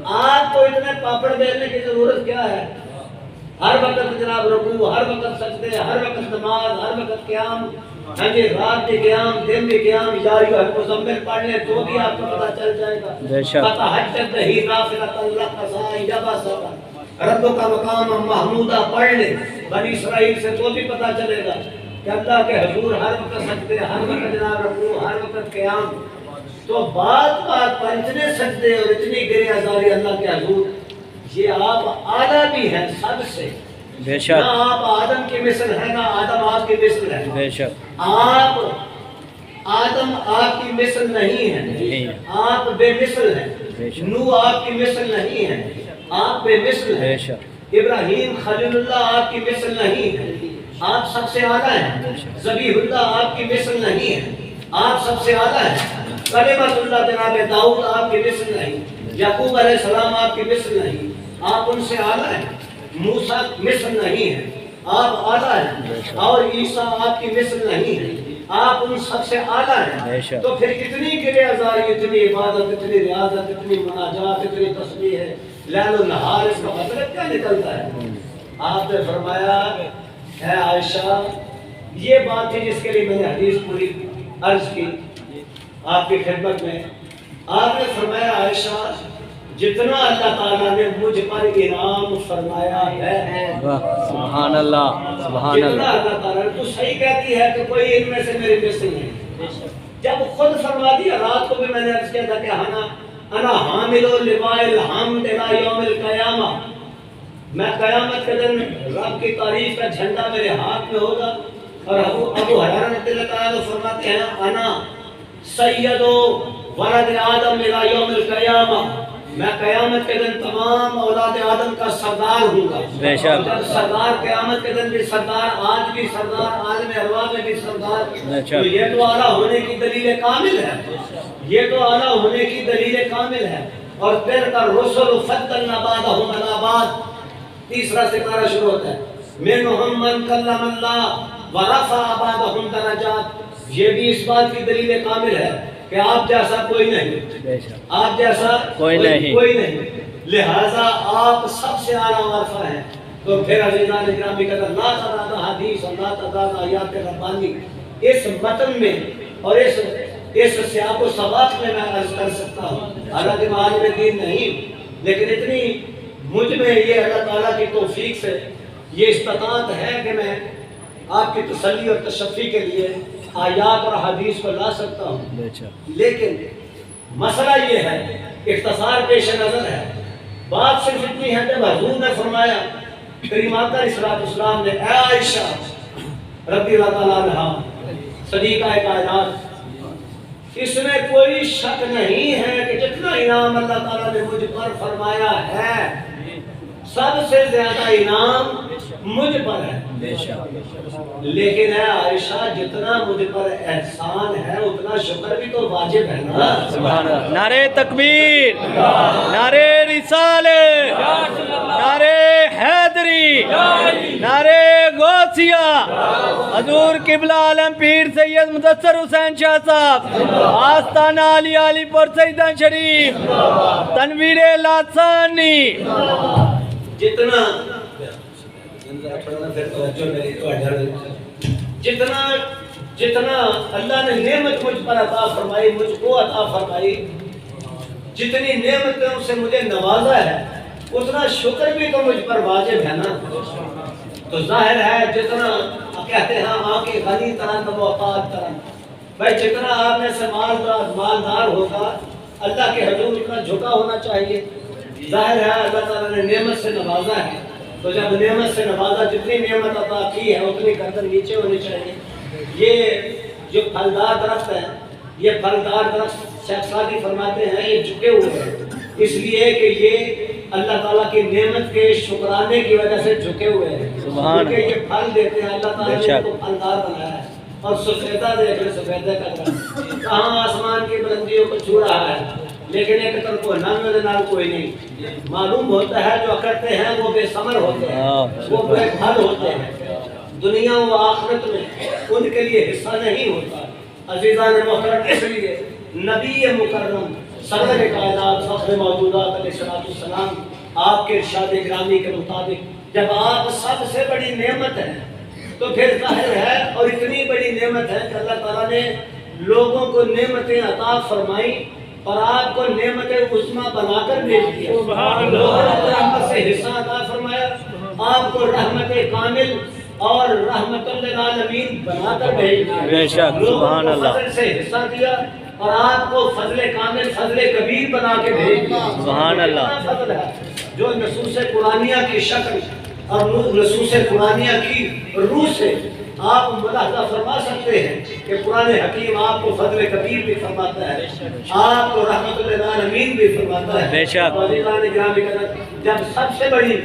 آپ کو اتنے پاپڑ بیلنے کی ضرورت کیا ہے؟ ہر وقت جناب رکوع، ہر وقت سجدے، ہر وقت نماز، ہر وقت قیام، ہاں جی رات کے قیام، دن کے قیام، یا ایھا المزمل پڑھ لیں تو بھی آپ کو پتہ چل جائے گا۔ فتہجد بہ نافلۃ لک عسى یبعثک ربک مقاما محمودا پڑھ لیں بنی اسرائیل سے تو بھی پتہ چلے گا کہ اللہ کے حضور ہر وقت سجدے، ہر وقت جناب رکوع، ہر وقت قیام۔ تو بات پر اتنے سجدے اور اتنی گرے آزاری اللہ کے حضور، یہ آپ اعلیٰ بھی ہیں سب سے، بے شک نہ آپ آدم کی مثل ہے، نہ آدم آپ کی مثل ہے، بے شک آپ آدم آپ کی مثل نہیں ہے، آپ بے مثل ہیں، نوح آپ کی مثل نہیں ہے، آپ بے مثل ہیں، ابراہیم خلیل اللہ آپ کی مثل نہیں ہے، آپ سب سے اعلیٰ ہیں، ذبیح اللہ آپ کی مثل نہیں ہے، آپ سب سے اعلیٰ ہیں، کلمۃ اللہ جناب داؤد آپ کی مثل نہیں، یعقوب علیہ السلام آپ کی مثل نہیں، آپ ان سے اعلیٰ ہیں، موسیٰ مثل نہیں ہے، آپ اعلیٰ ہیں، اور عیسیٰ آپ کی مثل نہیں ہے، آپ ان سب سے اعلیٰ ہیں۔ تو پھر اتنی گرے آزاری، اتنی عبادت، اتنی ریاضت، اتنی مناجات، اتنی تسبیح ہے، لیل و نہار، اس کا مطلب کیا نکلتا ہے؟ آپ نے فرمایا اے عائشہ، یہ بات تھی جس کے لیے میں نے حدیث پوری عرض کی آپ کی خدمت میں۔ آپ نے فرمایا عائشہ، جتنا اللہ تعالیٰ نے مجھ پر انعام فرمایا ہے، سبحان اللہ، سبحان جتنا اللہ، اللہ تعالیٰ نے، تو صحیح کہتی ہے کہ کوئی ان میں سے میری مثل نہیں۔ جب خود فرما دیا، رات کو بھی میں نے عرض کیا تھا کہ انا حامل لواء الحمد الی یوم القیامہ، میں قیامت کے دن رب کی تعریف کا جھنڈا میرے ہاتھ میں ہوگا۔ اور ابو حریرہ رضی اللہ تعالیٰ فرماتے ہیں انا سید ولد آدم الی یوم القیامہ، میں قیامت کے دن تمام اولاد آدم کا سردار ہوں گا۔ بے شک، جب سردار قیامت کے دن بھی سردار، آج بھی سردار، عالم ارواح میں بھی سردار، تو یہ تو اعلیٰ ہونے کی دلیل کامل ہے، یہ تو اعلیٰ ہونے کی دلیل کامل ہے۔ اور پھر کا رسول فضلنا بعضهم علی بعض، تیسرا ستارہ شروع ہوتا ہے، منہم من کلم اللہ ورفع بعضهم درجات، یہ بھی اس بات کی دلیل کامل ہے کہ آپ جیسا کوئی نہیں، آپ جیسا کوئی نہیں، لہذا آپ سب سے اعلیٰ ورفع ہیں۔ تو پھر عزیزان اکرامی قدر، لا تعداد حدیث اور لا تعداد آیات ربانی، اس متن میں اور اس سیاق و سباق میں میں عرض کر سکتا ہوں، حالانکہ میں عالم دین نہیں، لیکن اتنی مجھ میں یہ اللہ تعالیٰ کی توفیق سے یہ استطاعت ہے کہ میں آپ کی تسلی اور تشفی کے لیے آیات اور حدیث کو لا سکتا ہوں۔ لیکن مسئلہ یہ ہے، اختصار پیش نظر ہے، بات صرف اتنی ہے کہ حضور نے فرمایا، کریم آقا علیہ السلام نے، اے عائشہ رضی اللہ تعالیٰ عنہا صدیقہ کائنات، اس میں کوئی شک نہیں ہے کہ جتنا انعام اللہ تعالیٰ نے مجھ پر فرمایا ہے، سب سے زیادہ انعام مجھ پر ہے۔ لیکن اے عائشہ، جتنا مجھ پر احسان ہے اتنا شکر بھی تو واجب ہے نا۔ سبحان اللہ، نعرہ تکبیر، نعرہ رسالت، نعرہ حیدری، نعرہ غوثیہ، حضور قبلہ عالم پیر سید مدثر حسین شاہ صاحب، آستانہ علی علی پور سیدان شریف، تنویر لاسانی، جتنا جتنا اللہ نے نعمت مجھ پر عطا فرمائی، مجھ کو عطا فرمائی، جتنی نعمتوں سے مجھے نوازا ہے، اتنا شکر بھی تو مجھ پر واجب ہے نا۔ تو ظاہر ہے، جتنا کہتے ہیں آنکھ غنی طرح تو محتاج طرح، بھائی جتنا آپ میں سے مالدار ہوگا، اللہ کے حضور اتنا جھکا ہونا چاہیے۔ ظاہر ہے اللہ تعالیٰ نے نعمت سے نوازا ہے، تو جب نعمت سے نوازا، جتنی نعمت عطا کی ہے اتنی گردن نیچے ہونی چاہیے۔ یہ جو پھلدار درخت ہے، یہ پھلدار درخت شیخ سعدی فرماتے ہیں یہ جھکے ہوئے ہیں، اس لیے کہ یہ اللہ تعالیٰ کی نعمت کے شکرانے کی وجہ سے جھکے ہوئے ہیں، کیونکہ یہ پھل دیتے ہیں، اللہ تعالیٰ نے ان کو پھلدار بنایا ہے۔ اور سفیدہ دیکھ لیں، سفیدہ کا درخت کہاں آسمان کی بلندیوں کو چھو رہا ہے، لیکن ایک طرف کو نام کوئی نہیں، معلوم ہوتا ہے جو اکڑتے ہیں وہ بے ثمر ہوتے ہیں، وہ بے پھل ہوتے ہیں، دنیا و آخرت میں ان کے لیے حصہ نہیں ہوتا۔ عزیزان محترم، اس لیے نبی مکرم سرور کائنات فخر موجودات علیہ السلام آپ کے ارشاد گرامی کے مطابق جب آپ سب سے بڑی نعمت ہے تو پھر ظاہر ہے اور اتنی بڑی نعمت ہے کہ اللہ تعالیٰ نے لوگوں کو نعمتیں عطا فرمائی اور آپ کو نعمت عظمیٰ بنا کر بھیج دیا. لوگوں کو رحمت سے حصہ عطا فرمایا, آپ کو رحمت کامل اور رحمت للعالمین بنا کر بھیج دیا. بے شک, سبحان لوگوں کو اللہ, فضل سے حصہ دیا اور آپ کو فضل کامل فضل کبیر بنا کے بھیج دیا. سبحان اللہ. اتنا فضل ہے جو نصوص قرآنیہ کی شکل اور نصوص قرآنیہ کی روح سے آپ ملاحظہ فرما سکتے ہیں کہ قرآن حکیم آپ کو فضل کبیر بھی فرماتا ہے, آپ کو رحمت للعالمین بھی فرماتا ہے. بے شک. تو عزیزان گرامی قدر, جب سب سے بڑی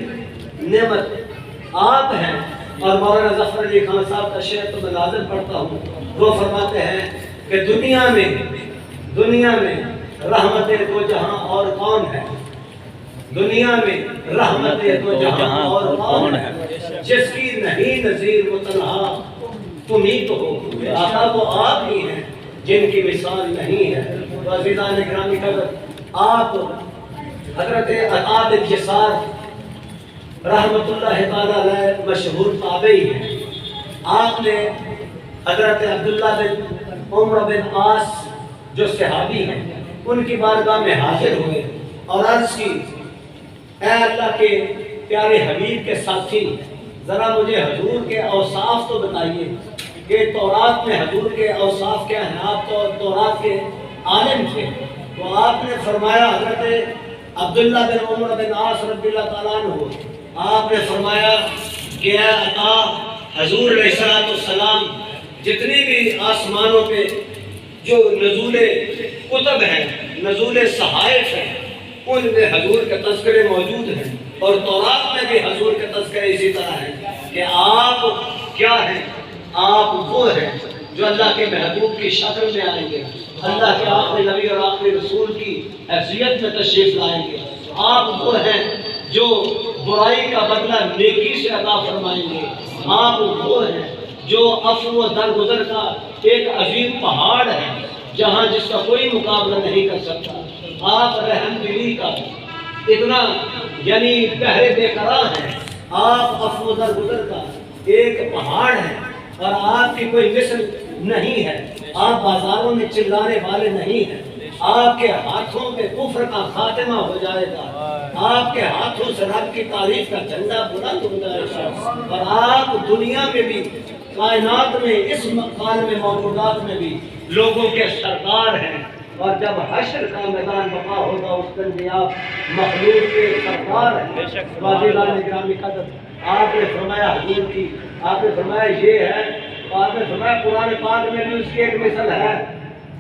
نعمت آپ ہیں اور مولانا ظفر علی خان صاحب کا شعر تو میں لازم پڑھتا ہوں, وہ فرماتے ہیں کہ دنیا میں رحمت دو جہاں اور کون ہے, دنیا میں رحمت دو جہاں اور کون ہے, جس کی نہیں نظیر وہ تنہا تم ہی تو ہو. آقا وہ آپ ہی ہیں جن کی مثال نہیں ہے. تو عزیزان گرامی قدر, آپ حضرت عطا بن یسار رحمت اللہ تعالیٰ علیہ مشہور تابعی ہیں. آپ نے حضرت عبداللہ بن عمر بن عاص جو صحابی ہیں ان کی بارگاہ میں حاضر ہوئے اور عرض کی, اے اللہ کے پیارے حبیب کے ساتھی, ذرا مجھے حضور کے اوصاف تو بتائیے کہ تورات میں حضور کے اوصاف کیا ہیں. آپ تو تورات کے عالم تھے. تو آپ نے فرمایا, حضرت عبداللہ بن عمر بن عاص رضی اللہ تعالیٰ عنہ, آپ نے فرمایا کہ اے عطا, حضور علیہ السلام جتنی بھی آسمانوں پہ جو نزول کتب ہیں, نزول صحائف ہیں, ان میں حضور کے تذکرے موجود ہیں اور تورات میں بھی حضور کے تذکرے اسی طرح ہیں کہ آپ کیا ہیں, آپ وہ ہیں جو اللہ کے محبوب کی شکل میں آئیں گے, اللہ کے آخری نبی اور آخری رسول کی حیثیت میں تشریف لائیں گے. آپ وہ ہیں جو برائی کا بدلہ نیکی سے عطا فرمائیں گے. آپ وہ ہیں جو عفو و درگزر کا ایک عظیم پہاڑ ہے جہاں جس کا کوئی مقابلہ نہیں کر سکتا. آپ رحم دلی کا اتنا یعنی پہرے بے قرار ہیں, آپ عفو و درگزر کا ایک پہاڑ ہیں اور آپ کی کوئی مثل نہیں ہے. آپ بازاروں میں چلانے والے نہیں ہیں. آپ کے ہاتھوں پہ کفر کا خاتمہ ہو جائے گا, آپ کے ہاتھوں سے رب کی تعریف کا جھنڈا بلند ہو جائے گا اور آپ دنیا میں بھی کائنات میں اس عالم موجودات میں بھی لوگوں کے سردار ہیں. اور جب حشر کا میدان بقا ہوگا اس دن بھی آپ مخلوق کے سردار ہیں. عزیزان گرامی قدر, آپ نے فرمایا حضور کی, آپ نے فرمایا یہ ہے, آپ نے فرمایا قرآن پاک میں بھی اس کی ایک مثال ہے.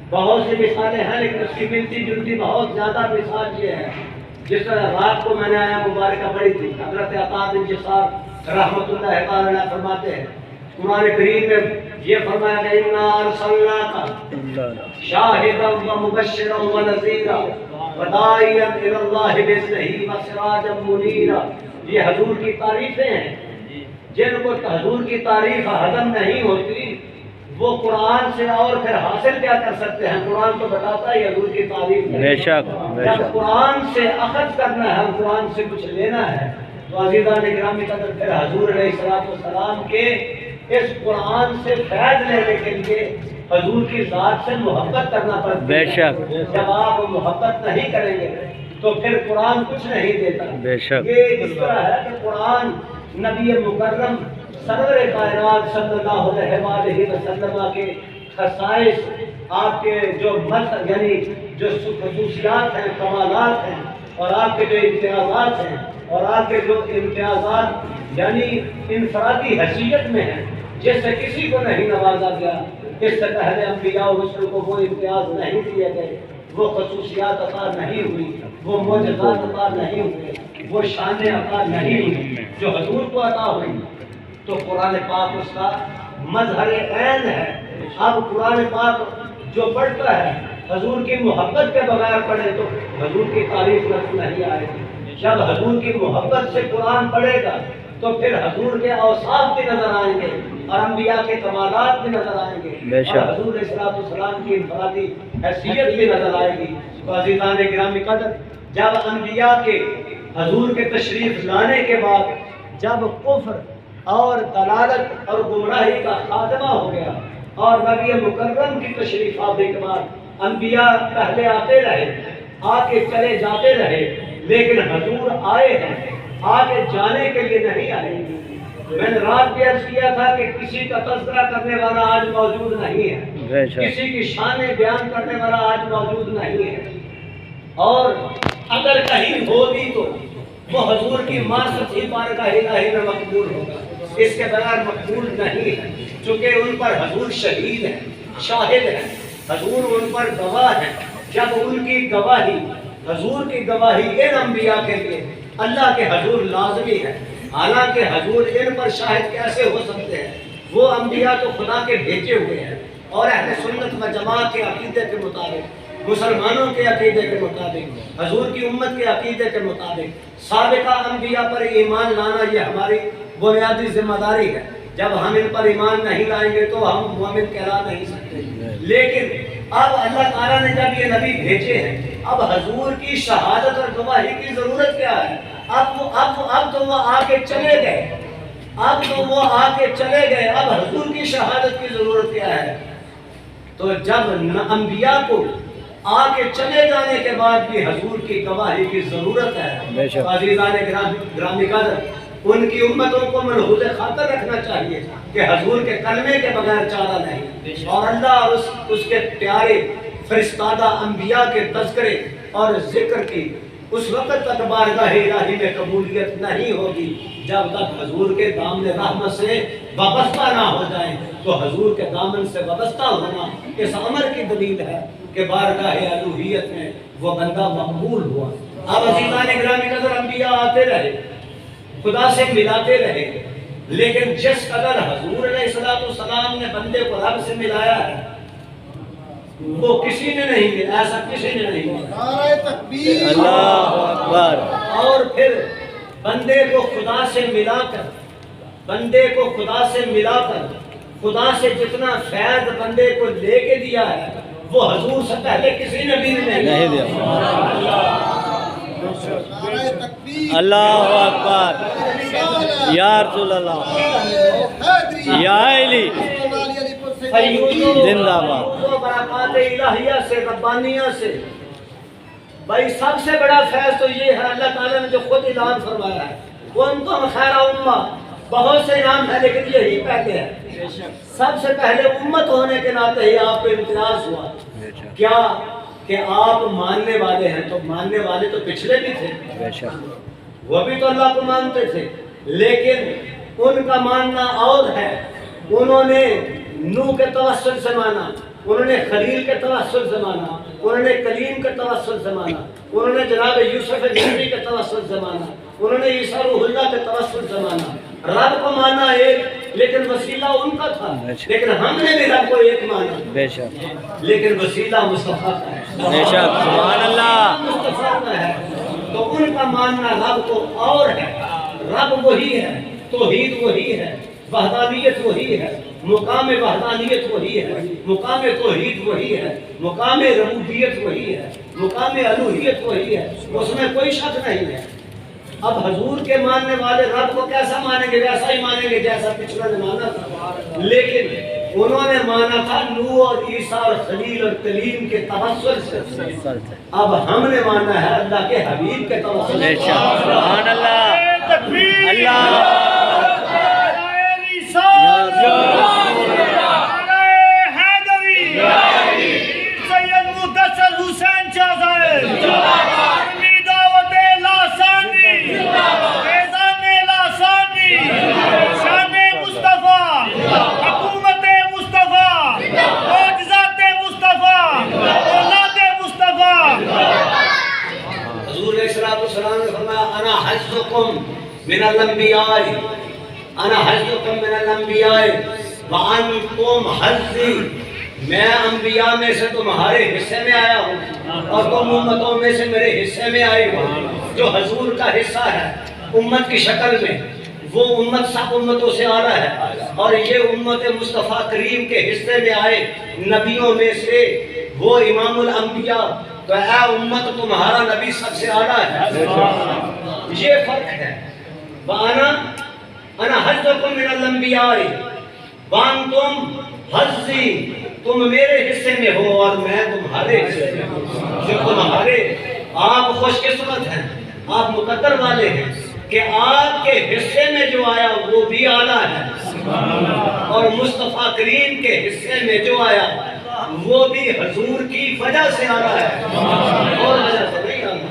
بہت سی مثالیں ہیں لیکن اس کی ملتی جلتی بہت زیادہ مثال یہ ہے. جس طرح رات کو میں نے آیا مبارکہ پڑھی تھی, حضرت عطا بن یسار رحمت اللہ تعالیٰ فرماتے ہیں قرآن کریم میں یہ فرمایا کہ اِنَّا أَرْسَلْنَاكَ شَاهِدًا وَمُبَشِّرًا وَنَذِيرًا وَدَاعِيًا إِلَى اللَّهِ بِإِذْنِهِ وَسِرَاجًا مُنِيرًا. یہ حضور کی تعریفیں ہیں. جن کو حضور کی تعریف ہضم نہیں ہوتی وہ قرآن سے اور پھر حاصل کیا کر سکتے ہیں. قرآن تو بتاتا ہے حضور کی تعریف ہے. بے شک, بے جب شک. قرآن سے اخذ کرنا ہے, قرآن سے کچھ لینا ہے, تو عزیزان گرامی قدر پھر حضور علیہ السلام کے اس قرآن سے فیض لینے کے لیے حضور کی ذات سے محبت کرنا پڑتا ہے. بے شک. جب آپ محبت نہیں کریں گے تو پھر قرآن کچھ نہیں دیتا. بے شک. یہ اس طرح ہے کہ قرآن نبی مکرم سرور کائنات صلی اللہ علیہ وسلم کے خصائص, آپ کے جو یعنی جو خصوصیات ہیں, کمالات ہیں اور آپ کے جو امتیازات ہیں اور آپ کے جو امتیازات یعنی انفرادی حیثیت میں ہیں جس سے کسی کو نہیں نوازا گیا. اس سے پہلے انبیاء و رسول کو وہ امتیاز نہیں دیے گئے, وہ خصوصیات عطا نہیں ہوئی, وہ معجزات عطا نہیں ہوئے, وہ شانیں عطا نہیں ہوئی جو حضور کو عطا ہوئی. تو قرآن پاک اس کا مظہر عین ہے. اب قرآن پاک جو پڑھتا ہے حضور کی محبت کے بغیر پڑھے تو حضور کی تعریف نہیں آئے گی. جب حضور کی محبت سے قرآن پڑھے گا تو پھر حضور کے اوصاف بھی نظر آئیں گے اور انبیاء کے کمالات بھی نظر آئیں گے اور حضور علیہ السلام کی انفرادی حیثیت بھی نظر آئے گی. تو عزیزان گرامی قدر، جب انبیاء کے حضور کے تشریف لانے کے بعد جب کفر اور دلالت اور گمراہی کا خاتمہ ہو گیا اور نبی مکرم کی تشریف آنے کے بعد انبیاء پہلے آتے رہے، آ کے چلے جاتے رہے، لیکن حضور آئے ہیں، آگے جانے کے لیے نہیں آئے۔ میں نے رات بھی عرض کیا تھا کہ کسی کا تذکرہ کرنے والا آج موجود نہیں ہے، کسی کی شان بیان کرنے والا آج موجود نہیں ہے، اور اگر کہیں ہوگی تو وہ حضور کی معرفت ہی بارگاہ الہی میں مقبول ہوگا، اس کے بغیر مقبول نہیں ہے، چونکہ ان پر حضور شہید ہے، شاہد ہے، حضور ان پر گواہ ہے۔ جب ان کی گواہی، حضور کی گواہی ان انبیاء کے لیے اللہ کے حضور لازمی ہے، حالانکہ حضور ان پر شاہد کیسے ہو سکتے ہیں؟ وہ انبیاء تو خدا کے بھیجے ہوئے ہیں، اور اہل سنت و جماعت کے عقیدے کے مطابق، مسلمانوں کے عقیدے کے مطابق، حضور کی امت کے عقیدے کے مطابق سابقہ انبیاء پر ایمان لانا یہ ہماری بنیادی ذمہ داری ہے۔ جب ہم ان پر ایمان نہیں لائیں گے تو ہم مومن کہلا نہیں سکتے۔ لیکن اب اللہ تعالیٰ نے جب یہ نبی بھیجے ہیں، اب حضور کی شہادت اور گواہی کی ضرورت کیا ہے؟ اب تو وہ آ کے چلے گئے، اب حضور کی شہادت کی ضرورت کیا ہے؟ تو جب انبیاء کو آ کے چلے جانے کے بعد بھی حضور کی گواہی کی ضرورت ہے، تو عزیزان گرامی قدر، ان کی امتوں کو ملحوظ خاطر رکھنا چاہیے کہ حضور کے کلمے کے بغیر چارہ نہیں، اور اللہ اور اس کے پیارے فرستادہ انبیاء کے تذکرے اور ذکر کی اس وقت تک بارگاہ الہی میں قبولیت نہیں ہوگی جب تک حضور کے دامن رحمت سے وابستہ نہ ہو جائیں۔ تو حضور کے دامن سے وابستہ ہونا اس امر کی دلیل ہے کہ بارگاہ الوہیت میں وہ بندہ مقبول ہوا۔ اب عزیزان گرامی قدر، انبیاء آتے رہے، خدا سے ملاتے رہے، لیکن جس قدر حضور علیہ السلام نے بندے کو رب سے ملایا ہے وہ کسی نے نہیں ملا، ایسا کسی نے نہیں ملا۔ نعرہ تکبیر، اللہ اکبر۔ اور پھر بندے کو خدا سے ملا کر خدا سے جتنا فیض بندے کو لے کے دیا ہے وہ حضور سے پہلے کسی نبی نے نہیں دیا۔ نعرہ تکبیر، اللہ اکبر، یا رسول اللہ، یا علی، زندہ باد۔ برکات الہیہ سے، ربانیہ سے، بھائی سب سے بڑا فیض تو یہ ہے، اللہ تعالیٰ نے جو خود اعلان فرمایا ہے، وَأَنْتُمْ خَيْرُ أُمَّةٍ، بہت سے انعام ہے لیکن یہی پہلے ہے۔ سب سے پہلے امت ہونے کے ناطے ہی آپ پہ امتیاز ہوا، کیا کہ آپ ماننے والے ہیں، تو ماننے والے تو پچھلے بھی تھے، وہ بھی تو اللہ کو مانتے تھے، لیکن ان کا ماننا اور ہے۔ انہوں نے نوح کے توسل سے مانا، انہوں نے خلیل کے توسل سے مانا، انہوں نے کلیم کے توسل سے مانا، انہوں نے جناب یوسف نبی کے توسل سے مانا، انہوں نے عیسیٰ روح اللہ کے توسل سے مانا۔ رب کو مانا ایک، لیکن وسیلہ ان کا تھا، لیکن ہم نے بھی رب کو ایک مانا، بے شک، لیکن وسیلہ مصطفیٰ کا ہے، بے شک، سبحان اللہ۔ مصطفیٰ کا ہے، تو ان کا ماننا رب کو اور ہے، رب وہی ہے، توحید وہی ہے، وحدانیت وہی ہے، مقام وحدانیت وہی ہے، مقام توحید وہی ہے، مقام ربوبیت وہی ہے، مقام الوہیت وہی ہے، اس میں کوئی شک نہیں ہے۔ اب حضور کے ماننے والے رب کو کیسا مانیں گے؟ ویسا ہی مانیں گے جیسا پچھلا نے مانا تھا، لیکن انہوں نے مانا تھا نوح اور عیسیٰ اور خلیل اور کلیم کے توسل سے، اب ہم نے مانا ہے اللہ کے حبیب کے توسل بے سے۔ شک، سبحان اللہ، اللہ من الانبیاء، انا حظکم من الانبیاء وانتم حظی، میں انبیاء میں سے تمہارے حصے میں آیا ہوں اور تم امتوں میں سے میرے حصے میں آئے ہو۔ جو حضور کا حصہ ہے امت کی شکل میں، وہ امت سب امتوں سے اعلیٰ ہے، اور یہ امت مصطفیٰ کریم کے حصے میں آئے نبیوں میں سے وہ امام الانبیاء تو اے امت تمہارا نبی سب سے اعلیٰ ہے، یہ فرق ہے۔ انا حظکم من الانبیاء وانتم حظی، تم میرے حصے میں ہو اور میں تمہارے حصے میں ہوں۔ جو تمہارے، آپ خوش قسمت ہیں، آپ مقدر والے ہیں کہ آپ کے حصے میں جو آیا وہ بھی اعلیٰ ہے، اور مصطفیٰ کریم کے حصے میں جو آیا وہ بھی حضور کی وجہ سے اعلیٰ ہے، اور وجہ سے نہیں آیا،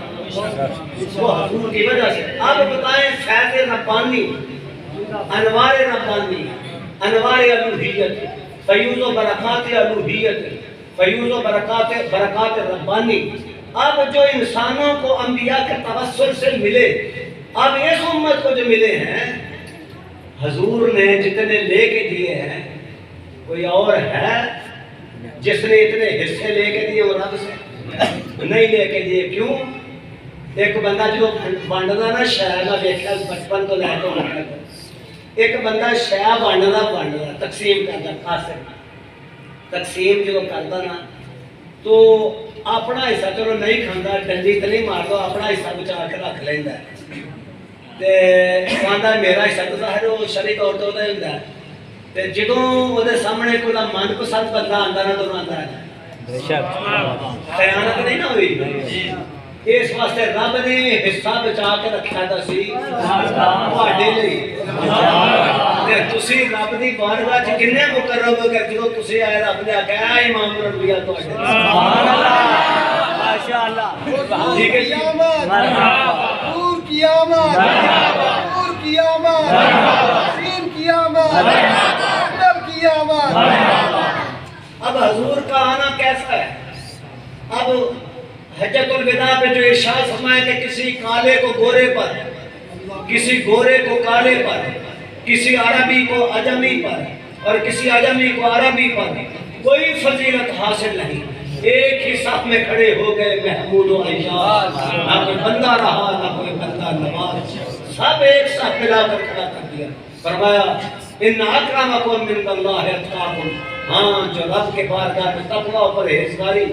وہ حضور کی وجہ سے۔ آپ بتائیں فیض ربانی، انوار ربانی، انوار الوہیت، فیوز و برکات الوہیت، فیوز و برکات ربانی، اب جو انسانوں کو انبیاء کے توسل سے ملے، اب اس امت کو جو ملے ہیں، حضور نے جتنے لے کے دیے ہیں، کوئی اور ہے جس نے اتنے حصے لے کے دیے وہ رب سے نہیں لے کے دیے؟ کیوں؟ ایک بندہ جو بانڈنا نا شاید دیکھا بچپن تو لے تو ایک بندہ شاید بانڈنا تقسیم کرتا، قاسم تقسیم جو کرتا نا تو اپنا حصہ چلو نہیں کھانا، ڈنڈی تو نہیں مار دو، اپنا حصہ بچا کے رکھ لینا ہے، میرا حصہ تو ظاہر وہ شرعی طور تے ہوتا ہوندا ہے، تے جدوں اودے سامنے کوئی من پسند بندہ آندا نا تو آندا ہے بے شک خیانت نہیں نہ ہوئی۔ اس واسطے رب نے حصہ بچا کے رکھا تھا سی تواڈے لئی، تے تسی رب دی بارگاہ وچ کنے مقرب ہو کے جدوں تسی آئے رب نے آکھیا اے امام الانبیاء تواڈے سبحان اللہ ماشاءاللہ ٹھیک ہے جی، نور قیامت، نور قیامت، حسین قیامت، اکبر قیامت۔ اب حضور کا آنا کیسا ہے؟ اب حجت الوداع پہ جو ارشاد فرمایا کہ کسی کالے کو گورے پر، کسی گورے کو کالے پر، کسی عربی کو عجمی پر، اور کسی عجمی کو عربی پر کوئی فضیلت حاصل نہیں، ایک ہی صف میں کھڑے ہو گئے محمود و ایاز، نہ کوئی بندہ رہا نہ کوئی بندہ نواز، سب ایک صف ملا کر کھڑا کر دیا، فرمایا ان اکرمکم عند اللہ اتقاکم، ہاں جو رب کے بارگاہ میں تقوی و پرہیزگاری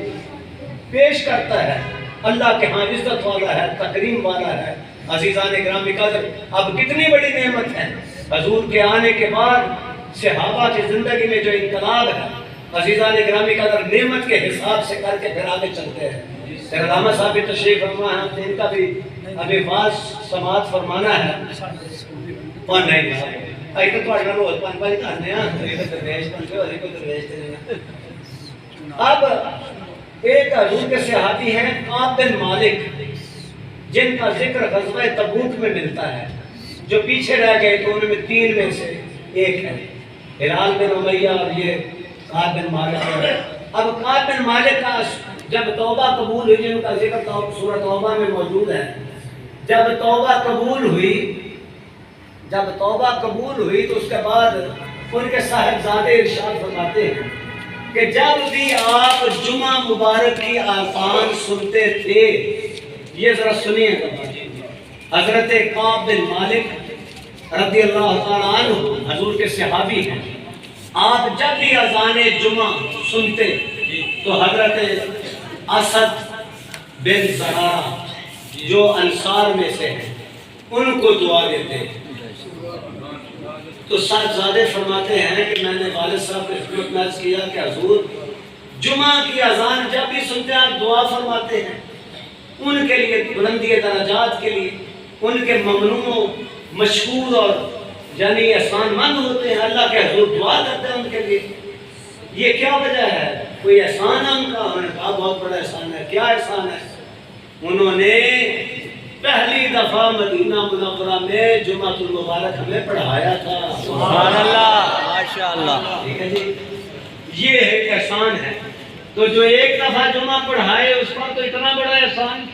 پیش کرتا ہے اللہ کے ہاں عزت والا ہے، تکریم والا ہے۔ عزیزان گرامی قدر، اب کتنی بڑی نعمت ہے حضور کے آنے کے بعد صحابہ کی زندگی میں جو انقلاب ہے، عزیزان گرامی قدر نعمت کے حساب سے کر کے پھر آگے چلتے ہیں۔ علامہ صاحب بھی تشریف فرما ہے، ان کا بھی ابھی بعض سماعت فرمانا ہے، اور نہیں تو تھوڑا روز پانچ پانچ کرنے اب ایک حضور کے صحابی ہیں کعب بن مالک، جن کا ذکر غزوہ تبوک میں ملتا ہے، جو پیچھے رہ گئے تو ان میں تین میں سے ایک ہے، ہلال بن امیہ اور یہ کعب بن مالک ہے۔ اب کعب بن مالک کا جب توبہ قبول ہوئی، جن کا ذکر سورہ توبہ میں موجود ہے، جب توبہ قبول ہوئی تو اس کے بعد ان کے صاحبزادے ارشاد فرماتے ہیں کہ جب بھی آپ جمعہ مبارک کی آذان سنتے تھے، یہ ذرا سنیے حضرت کعب بن مالک رضی اللہ تعالیٰ عنہ حضور کے صحابی ہیں، آپ جب بھی اذان جمعہ سنتے تو حضرت اسد بن زرارہ جو انصار میں سے ہیں ان کو دعا دیتے ہیں۔ تو صاحبزادے فرماتے ہیں کہ میں نے والد صاحب کو خدمت میں عرض کیا کہ حضور جمعہ کی اذان جب بھی سنتے ہیں دعا فرماتے ہیں ان کے لیے بلندی درجات کے لیے، ان کے ممنون مشکور اور یعنی احسان مند ہوتے ہیں، اللہ کے حضور دعا کرتے ہیں ان کے لیے، یہ کیا وجہ ہے؟ کوئی احسان ہے ان کا؟ انہوں نے کہا بہت بڑا احسان ہے۔ کیا احسان ہے؟ انہوں نے پہلی دفعہ مدینہ منورہ میں جمعہ المبارک ہمیں پڑھایا تھا۔ سبحان اللہ ماشاءاللہ، ٹھیک ہے جی، یہ ایک احسان ہے۔ تو جو ایک دفعہ جمعہ پڑھائے اس پر تو اتنا بڑا احسان